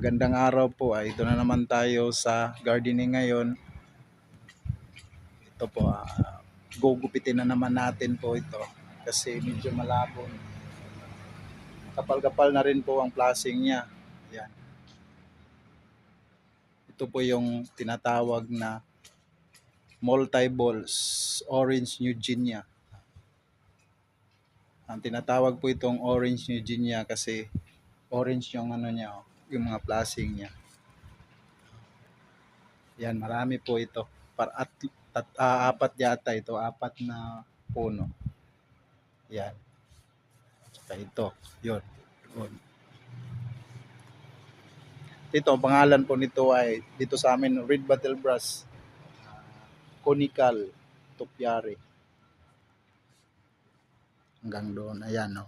Magandang araw po. Ito na naman tayo sa gardening ngayon. Ito po, gugupitin na naman natin po ito kasi medyo malabo. Kapal-kapal na rin po ang plasing niya. Yan. Ito po yung tinatawag na multi-balls orange Eugenia. Ang tinatawag po itong orange Eugenia kasi orange yung ano niya, yung mga plasing niya. Yan, marami po ito. Apat yata ito, apat na puno. Yan. Saka ito, yun. Ito, pangalan po nito ay, dito sa amin, Red Battlebrass Conical Topiary. Hanggang doon, ayan, no.